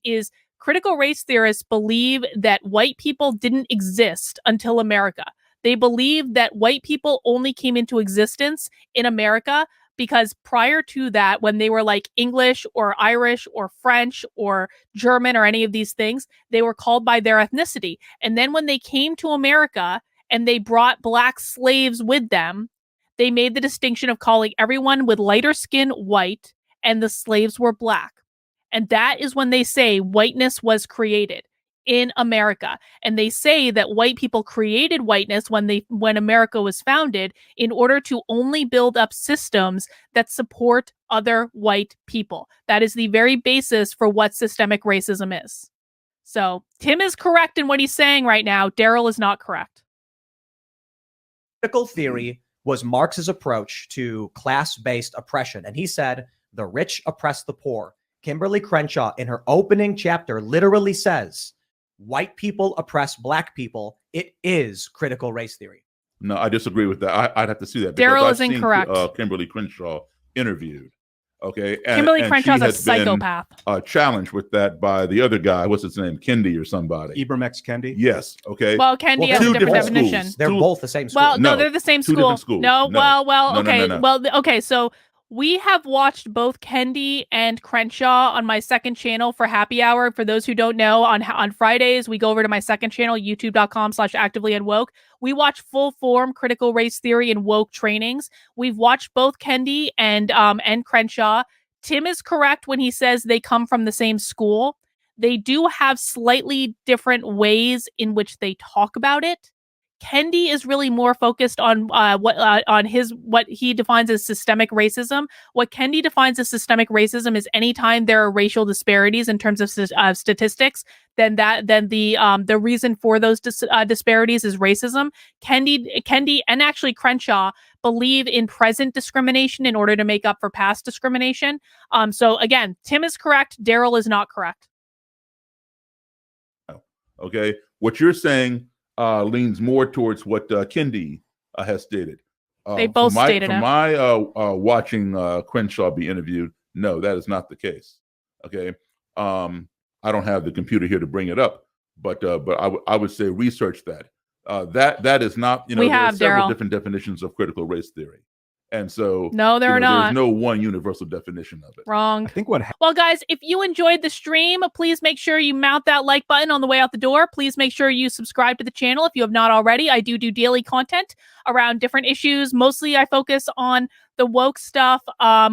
is critical race theorists believe that white people didn't exist until America. They believe that white people only came into existence in America because prior to that, when they were like English or Irish or French or German or any of these things, they were called by their ethnicity. And then when they came to America and they brought black slaves with them, they made the distinction of calling everyone with lighter skin white and the slaves were black. And that is when they say whiteness was created. in America. And they say that white people created whiteness when America was founded in order to only build up systems that support other white people. That is the very basis for what systemic racism is. So Tim is correct in what he's saying right now. Daryl is not correct. Critical theory was Marx's approach to class-based oppression. And he said, the rich oppress the poor. Kimberly Crenshaw, in her opening chapter, literally says, white people oppress black people. It is critical race theory. No, I disagree with that. I'd have to see that. Daryl is incorrect. Kimberly Crenshaw interviewed. Okay. Kimberly Crenshaw's a psychopath. Challenged with that by the other guy. What's his name? Kendi or somebody. Ibram X. Kendi? Yes. Okay. Well, Kendi has a different definition. Schools. They're both the same school. Well, no, they're the same school. No, okay. No. Well, okay. So we have watched both Kendi and Crenshaw on my second channel for happy hour. For those who don't know, on Fridays, we go over to my second channel, youtube.com/actively-unwoke. We watch full form critical race theory and woke trainings. We've watched both Kendi and Crenshaw. Tim is correct when he says they come from the same school. They do have slightly different ways in which they talk about it. Kendi is really more focused on what he defines as systemic racism. What Kendi defines as systemic racism is anytime there are racial disparities in terms of statistics, then the reason for those disparities is racism. Kendi and actually Crenshaw believe in present discrimination in order to make up for past discrimination. So again, Tim is correct. Daryl is not correct. Okay, what you're saying leans more towards what Kendi has stated. They both stated it. From my watching Crenshaw be interviewed, no, that is not the case. Okay, I don't have the computer here to bring it up, but I would say research that. That is not, there are several different definitions of critical race theory. And so no, there are not. There's no one universal definition of it. Wrong. I think well, guys, if you enjoyed the stream, please make sure you mount that like button on the way out the door. Please make sure you subscribe to the channel if you have not already. I do daily content around different issues. Mostly I focus on the woke stuff.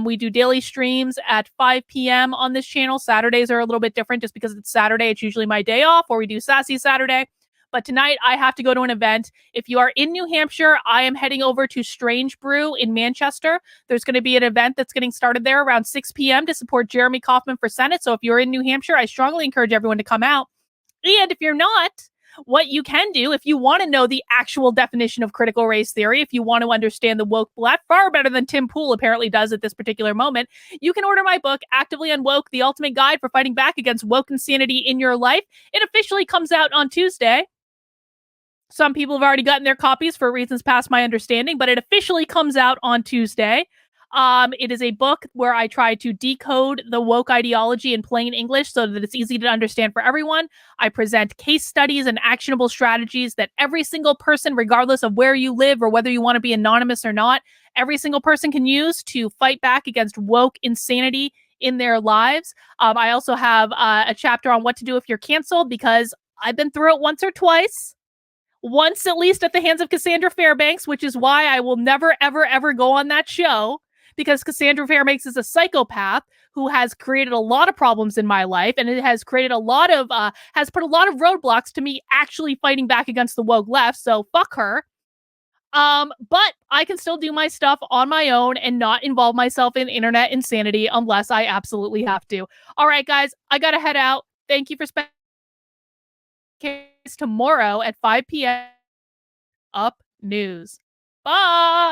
We do daily streams at 5 p.m. on this channel. Saturdays are a little bit different just because it's Saturday. It's usually my day off, or we do Sassy Saturday. But tonight I have to go to an event. If you are in New Hampshire, I am heading over to Strange Brew in Manchester. There's going to be an event that's getting started there around 6 p.m. to support Jeremy Kauffman for Senate. So if you're in New Hampshire, I strongly encourage everyone to come out. And if you're not, what you can do, if you want to know the actual definition of critical race theory, if you want to understand the woke left far better than Tim Pool apparently does at this particular moment, you can order my book, Actively Unwoke, The Ultimate Guide for Fighting Back Against Woke Insanity in Your Life. It officially comes out on Tuesday. Some people have already gotten their copies for reasons past my understanding, but it officially comes out on Tuesday. It is a book where I try to decode the woke ideology in plain English so that it's easy to understand for everyone. I present case studies and actionable strategies that every single person, regardless of where you live or whether you want to be anonymous or not, every single person can use to fight back against woke insanity in their lives. I also have a chapter on what to do if you're canceled, because I've been through it once or twice. Once at least at the hands of Cassandra Fairbanks, which is why I will never, ever, ever go on that show, because Cassandra Fairbanks is a psychopath who has created a lot of problems in my life, and it has created a lot of, has put a lot of roadblocks to me actually fighting back against the woke left, so fuck her. But I can still do my stuff on my own and not involve myself in internet insanity unless I absolutely have to. All right, guys, I gotta head out. Thank you for spending tomorrow at 5 p.m. Up News. Bye.